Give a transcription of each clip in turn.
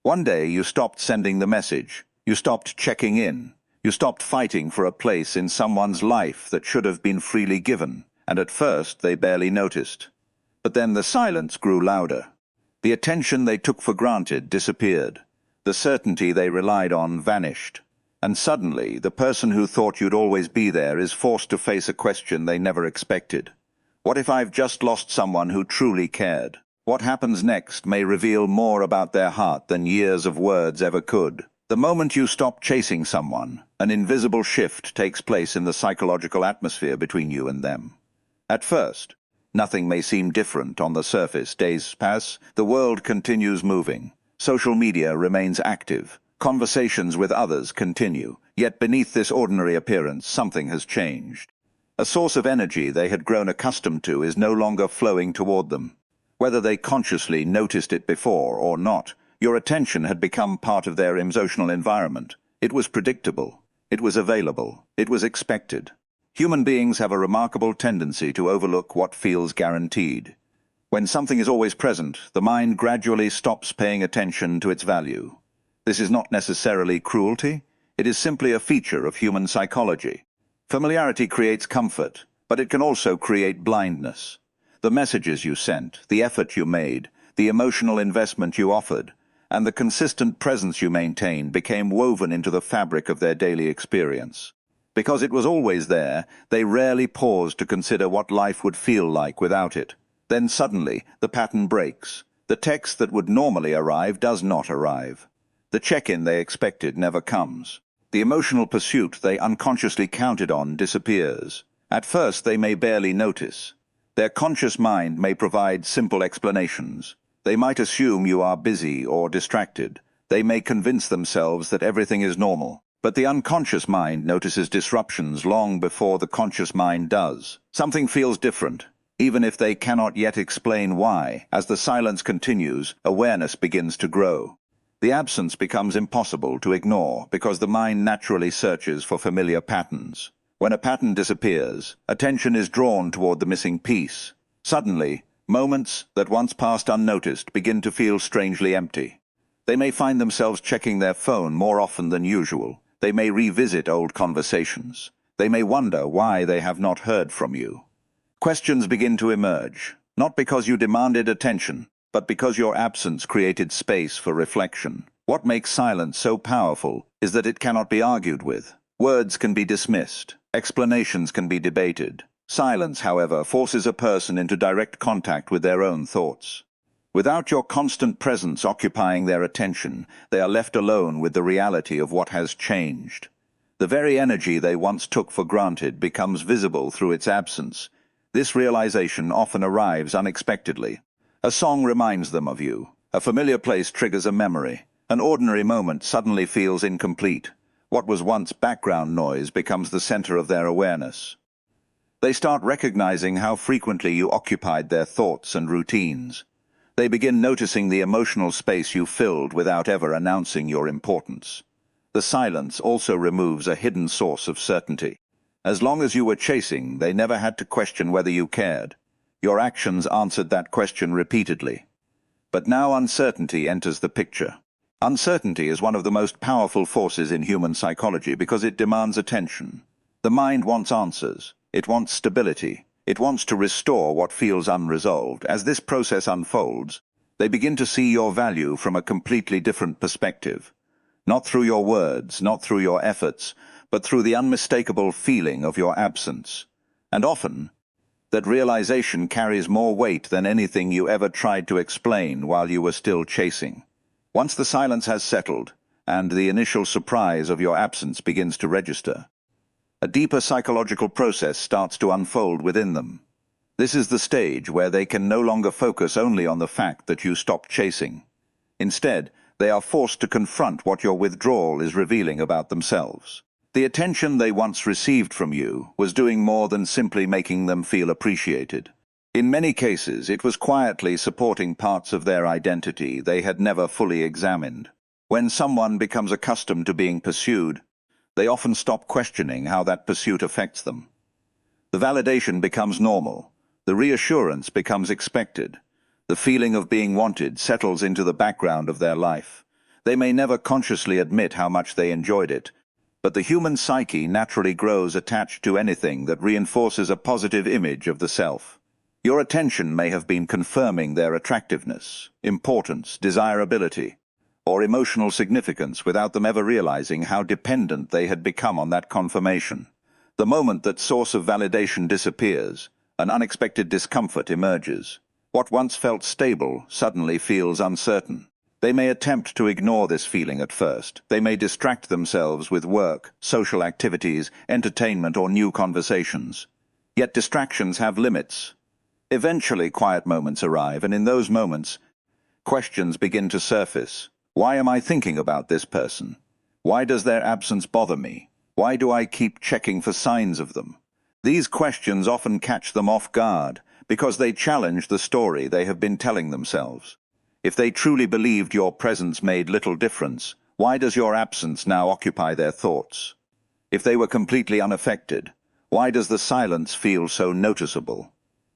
One day you stopped sending the message, you stopped checking in, you stopped fighting for a place in someone's life that should have been freely given, and at first they barely noticed. But then the silence grew louder. The attention they took for granted disappeared. The certainty they relied on vanished. And suddenly, the person who thought you'd always be there is forced to face a question they never expected. What if I've just lost someone who truly cared? What happens next may reveal more about their heart than years of words ever could. The moment you stop chasing someone, an invisible shift takes place in the psychological atmosphere between you and them. At first, nothing may seem different on the surface. Days pass, the world continues moving. Social media remains active. Conversations with others continue. Yet beneath this ordinary appearance, something has changed. A source of energy they had grown accustomed to is no longer flowing toward them. Whether they consciously noticed it before or not, your attention had become part of their emotional environment. It was predictable. It was available. It was expected. Human beings have a remarkable tendency to overlook what feels guaranteed. When something is always present, the mind gradually stops paying attention to its value. This is not necessarily cruelty. It is simply a feature of human psychology. Familiarity creates comfort, but it can also create blindness. The messages you sent, the effort you made, the emotional investment you offered, and the consistent presence you maintained became woven into the fabric of their daily experience. Because it was always there, they rarely paused to consider what life would feel like without it. Then suddenly, the pattern breaks. The text that would normally arrive does not arrive. The check-in they expected never comes. The emotional pursuit they unconsciously counted on disappears. At first, they may barely notice. Their conscious mind may provide simple explanations. They might assume you are busy or distracted. They may convince themselves that everything is normal. But the unconscious mind notices disruptions long before the conscious mind does. Something feels different, even if they cannot yet explain why. As the silence continues, awareness begins to grow. The absence becomes impossible to ignore because the mind naturally searches for familiar patterns. When a pattern disappears, attention is drawn toward the missing piece. Suddenly, moments that once passed unnoticed begin to feel strangely empty. They may find themselves checking their phone more often than usual. They may revisit old conversations. They may wonder why they have not heard from you. Questions begin to emerge, not because you demanded attention, but because your absence created space for reflection. What makes silence so powerful is that it cannot be argued with. Words can be dismissed. Explanations can be debated. Silence, however, forces a person into direct contact with their own thoughts. Without your constant presence occupying their attention, they are left alone with the reality of what has changed. The very energy they once took for granted becomes visible through its absence. This realization often arrives unexpectedly. A song reminds them of you. A familiar place triggers a memory. An ordinary moment suddenly feels incomplete. What was once background noise becomes the center of their awareness. They start recognizing how frequently you occupied their thoughts and routines. They begin noticing the emotional space you filled without ever announcing your importance. The silence also removes a hidden source of certainty. As long as you were chasing, they never had to question whether you cared. Your actions answered that question repeatedly. But now uncertainty enters the picture. Uncertainty is one of the most powerful forces in human psychology because it demands attention. The mind wants answers. It wants stability. It wants to restore what feels unresolved. As this process unfolds, they begin to see your value from a completely different perspective. Not through your words, not through your efforts, but through the unmistakable feeling of your absence. And often, that realization carries more weight than anything you ever tried to explain while you were still chasing. Once the silence has settled, and the initial surprise of your absence begins to register, a deeper psychological process starts to unfold within them. This is the stage where they can no longer focus only on the fact that you stopped chasing. Instead, they are forced to confront what your withdrawal is revealing about themselves. The attention they once received from you was doing more than simply making them feel appreciated. In many cases, it was quietly supporting parts of their identity they had never fully examined. When someone becomes accustomed to being pursued, they often stop questioning how that pursuit affects them. The validation becomes normal. The reassurance becomes expected. The feeling of being wanted settles into the background of their life. They may never consciously admit how much they enjoyed it, but the human psyche naturally grows attached to anything that reinforces a positive image of the self. Your attention may have been confirming their attractiveness, importance, desirability, or emotional significance without them ever realizing how dependent they had become on that confirmation. The moment that source of validation disappears, an unexpected discomfort emerges. What once felt stable suddenly feels uncertain. They may attempt to ignore this feeling at first. They may distract themselves with work, social activities, entertainment, or new conversations. Yet distractions have limits. Eventually, quiet moments arrive, and in those moments, questions begin to surface. Why am I thinking about this person? Why does their absence bother me? Why do I keep checking for signs of them? These questions often catch them off guard because they challenge the story they have been telling themselves. If they truly believed your presence made little difference, why does your absence now occupy their thoughts? If they were completely unaffected, why does the silence feel so noticeable?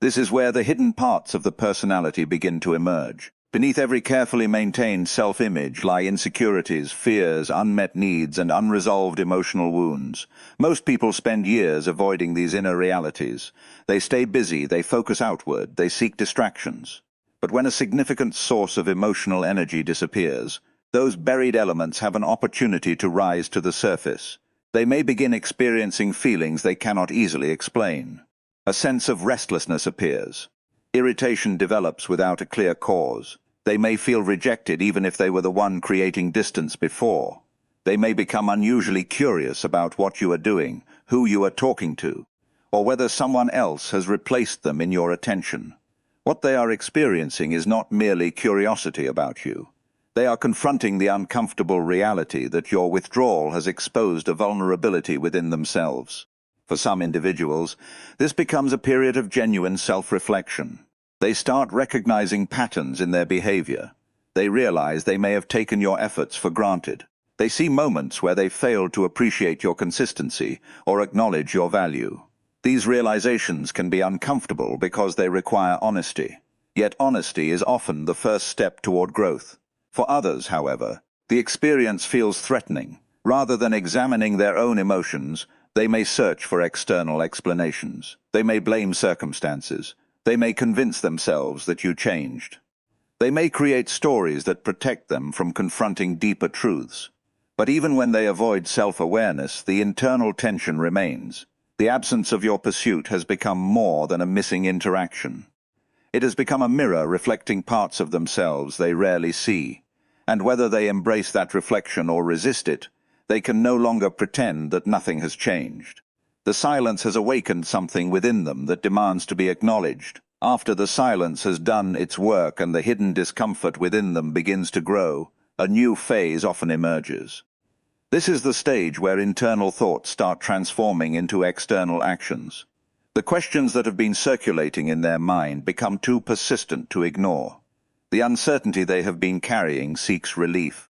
This is where the hidden parts of the personality begin to emerge. Beneath every carefully maintained self-image lie insecurities, fears, unmet needs, and unresolved emotional wounds. Most people spend years avoiding these inner realities. They stay busy, they focus outward, they seek distractions. But when a significant source of emotional energy disappears, those buried elements have an opportunity to rise to the surface. They may begin experiencing feelings they cannot easily explain. A sense of restlessness appears. Irritation develops without a clear cause. They may feel rejected even if they were the one creating distance before. They may become unusually curious about what you are doing, who you are talking to, or whether someone else has replaced them in your attention. What they are experiencing is not merely curiosity about you. They are confronting the uncomfortable reality that your withdrawal has exposed a vulnerability within themselves. For some individuals, this becomes a period of genuine self-reflection. They start recognizing patterns in their behavior. They realize they may have taken your efforts for granted. They see moments where they failed to appreciate your consistency or acknowledge your value. These realizations can be uncomfortable because they require honesty. Yet honesty is often the first step toward growth. For others, however, the experience feels threatening. Rather than examining their own emotions, they may search for external explanations. They may blame circumstances. They may convince themselves that you changed. They may create stories that protect them from confronting deeper truths. But even when they avoid self-awareness, the internal tension remains. The absence of your pursuit has become more than a missing interaction. It has become a mirror reflecting parts of themselves they rarely see. And whether they embrace that reflection or resist it, they can no longer pretend that nothing has changed. The silence has awakened something within them that demands to be acknowledged. After the silence has done its work and the hidden discomfort within them begins to grow, a new phase often emerges. This is the stage where internal thoughts start transforming into external actions. The questions that have been circulating in their mind become too persistent to ignore. The uncertainty they have been carrying seeks relief.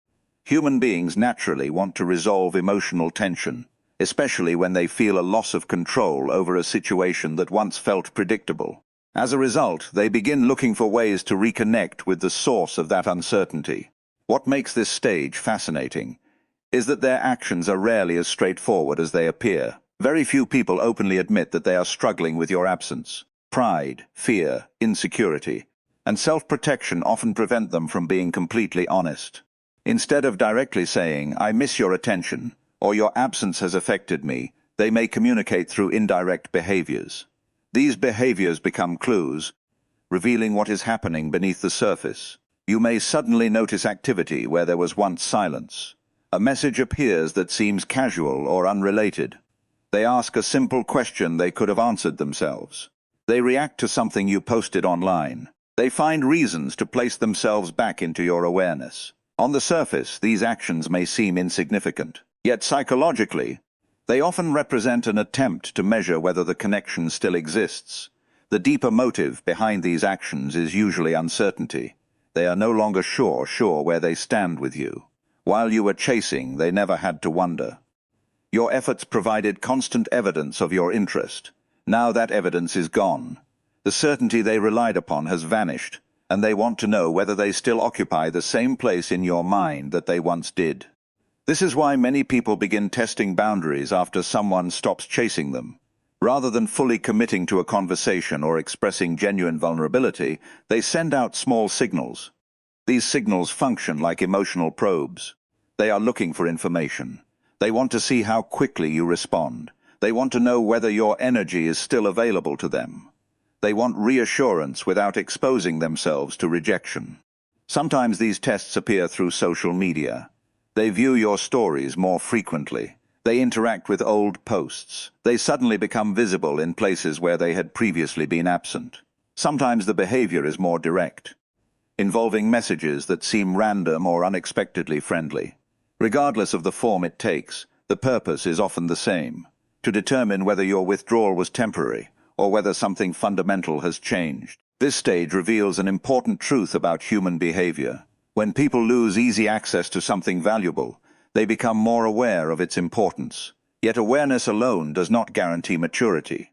Human beings naturally want to resolve emotional tension, especially when they feel a loss of control over a situation that once felt predictable. As a result, they begin looking for ways to reconnect with the source of that uncertainty. What makes this stage fascinating is that their actions are rarely as straightforward as they appear. Very few people openly admit that they are struggling with your absence. Pride, fear, insecurity, and self-protection often prevent them from being completely honest. Instead of directly saying, "I miss your attention," or "your absence has affected me," they may communicate through indirect behaviors. These behaviors become clues, revealing what is happening beneath the surface. You may suddenly notice activity where there was once silence. A message appears that seems casual or unrelated. They ask a simple question they could have answered themselves. They react to something you posted online. They find reasons to place themselves back into your awareness. On the surface, these actions may seem insignificant. Yet psychologically, they often represent an attempt to measure whether the connection still exists. The deeper motive behind these actions is usually uncertainty. They are no longer sure where they stand with you. While you were chasing, they never had to wonder. Your efforts provided constant evidence of your interest. Now that evidence is gone. The certainty they relied upon has vanished, and they want to know whether they still occupy the same place in your mind that they once did. This is why many people begin testing boundaries after someone stops chasing them. Rather than fully committing to a conversation or expressing genuine vulnerability, they send out small signals. These signals function like emotional probes. They are looking for information. They want to see how quickly you respond. They want to know whether your energy is still available to them. They want reassurance without exposing themselves to rejection. Sometimes these tests appear through social media. They view your stories more frequently. They interact with old posts. They suddenly become visible in places where they had previously been absent. Sometimes the behavior is more direct, involving messages that seem random or unexpectedly friendly. Regardless of the form it takes, the purpose is often the same: to determine whether your withdrawal was temporary or whether something fundamental has changed. This stage reveals an important truth about human behavior. When people lose easy access to something valuable, they become more aware of its importance. Yet awareness alone does not guarantee maturity.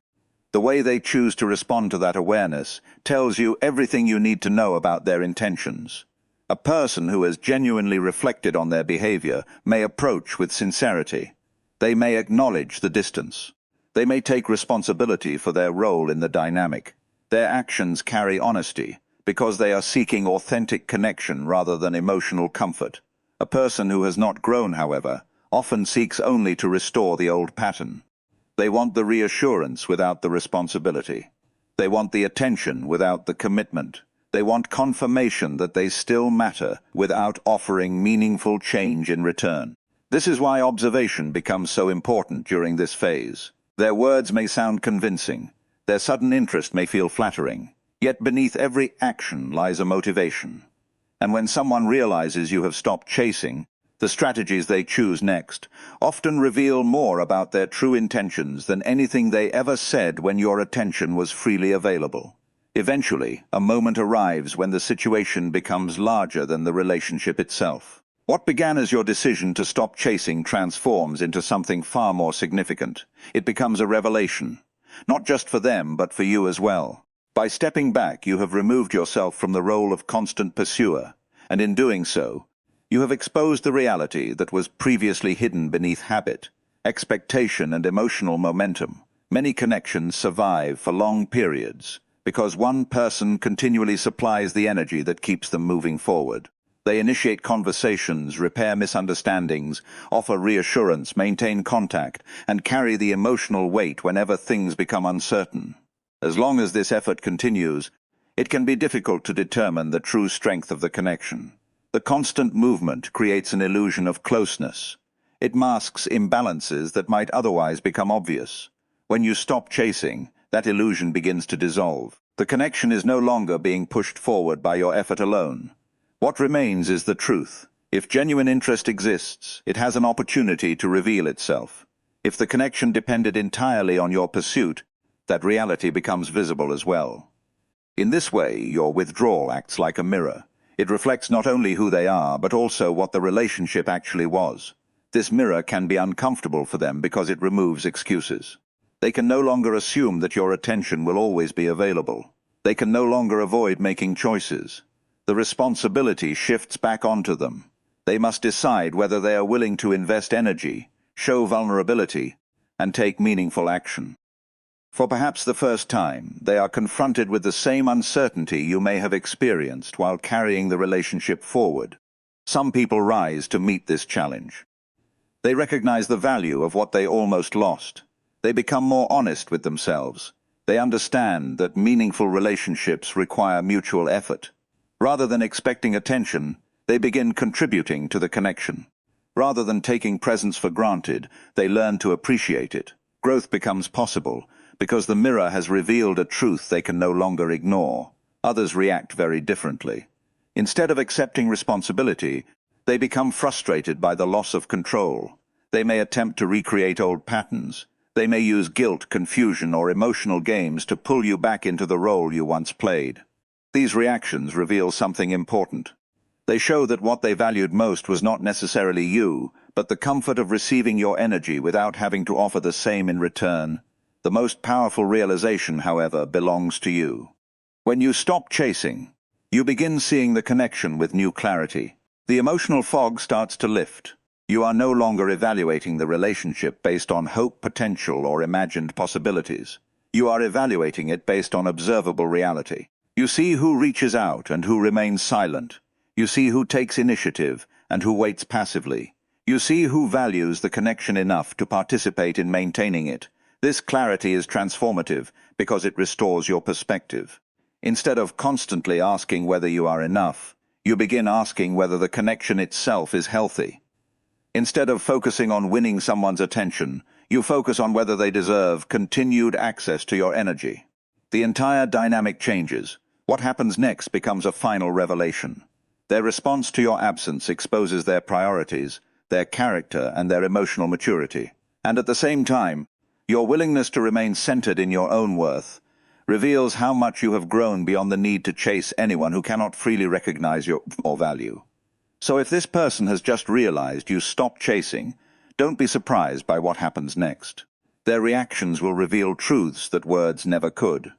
The way they choose to respond to that awareness tells you everything you need to know about their intentions. A person who has genuinely reflected on their behavior may approach with sincerity. They may acknowledge the distance. They may take responsibility for their role in the dynamic. Their actions carry honesty, because they are seeking authentic connection rather than emotional comfort. A person who has not grown, however, often seeks only to restore the old pattern. They want the reassurance without the responsibility. They want the attention without the commitment. They want confirmation that they still matter without offering meaningful change in return. This is why observation becomes so important during this phase. Their words may sound convincing. Their sudden interest may feel flattering. Yet beneath every action lies a motivation. And when someone realizes you have stopped chasing, the strategies they choose next often reveal more about their true intentions than anything they ever said when your attention was freely available. Eventually, a moment arrives when the situation becomes larger than the relationship itself. What began as your decision to stop chasing transforms into something far more significant. It becomes a revelation, not just for them, but for you as well. By stepping back, you have removed yourself from the role of constant pursuer, and in doing so, you have exposed the reality that was previously hidden beneath habit, expectation, and emotional momentum. Many connections survive for long periods because one person continually supplies the energy that keeps them moving forward. They initiate conversations, repair misunderstandings, offer reassurance, maintain contact, and carry the emotional weight whenever things become uncertain. As long as this effort continues, it can be difficult to determine the true strength of the connection. The constant movement creates an illusion of closeness. It masks imbalances that might otherwise become obvious. When you stop chasing, that illusion begins to dissolve. The connection is no longer being pushed forward by your effort alone. What remains is the truth. If genuine interest exists, it has an opportunity to reveal itself. If the connection depended entirely on your pursuit, that reality becomes visible as well. In this way, your withdrawal acts like a mirror. It reflects not only who they are, but also what the relationship actually was. This mirror can be uncomfortable for them because it removes excuses. They can no longer assume that your attention will always be available. They can no longer avoid making choices. The responsibility shifts back onto them. They must decide whether they are willing to invest energy, show vulnerability, and take meaningful action. For perhaps the first time, they are confronted with the same uncertainty you may have experienced while carrying the relationship forward. Some people rise to meet this challenge. They recognize the value of what they almost lost. They become more honest with themselves. They understand that meaningful relationships require mutual effort. Rather than expecting attention, they begin contributing to the connection. Rather than taking presence for granted, they learn to appreciate it. Growth becomes possible because the mirror has revealed a truth they can no longer ignore. Others react very differently. Instead of accepting responsibility, they become frustrated by the loss of control. They may attempt to recreate old patterns. They may use guilt, confusion, or emotional games to pull you back into the role you once played. These reactions reveal something important. They show that what they valued most was not necessarily you, but the comfort of receiving your energy without having to offer the same in return. The most powerful realization, however, belongs to you. When you stop chasing, You begin seeing the connection with new clarity. The emotional fog starts to lift. You are no longer evaluating the relationship based on hope, potential, or imagined possibilities. You are evaluating it based on observable reality. You see who reaches out and who remains silent. You see who takes initiative and who waits passively. You see who values the connection enough to participate in maintaining it. This clarity is transformative because it restores your perspective. Instead of constantly asking whether you are enough, you begin asking whether the connection itself is healthy. Instead of focusing on winning someone's attention, you focus on whether they deserve continued access to your energy. The entire dynamic changes. What happens next becomes a final revelation. Their response to your absence exposes their priorities, their character, and their emotional maturity. And at the same time, your willingness to remain centered in your own worth reveals how much you have grown beyond the need to chase anyone who cannot freely recognize your value. So if this person has just realized you stopped chasing, don't be surprised by what happens next. Their reactions will reveal truths that words never could.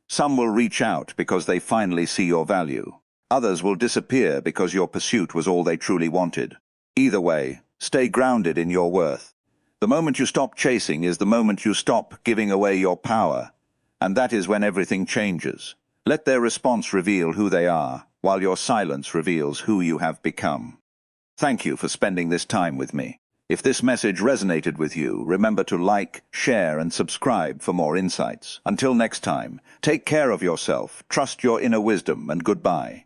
Some will reach out because they finally see your value. Others will disappear because your pursuit was all they truly wanted. Either way, stay grounded in your worth. The moment you stop chasing is the moment you stop giving away your power, and that is when everything changes. Let their response reveal who they are, while your silence reveals who you have become. Thank you for spending this time with me. If this message resonated with you, remember to like, share, and subscribe for more insights. Until next time, take care of yourself, trust your inner wisdom, and goodbye.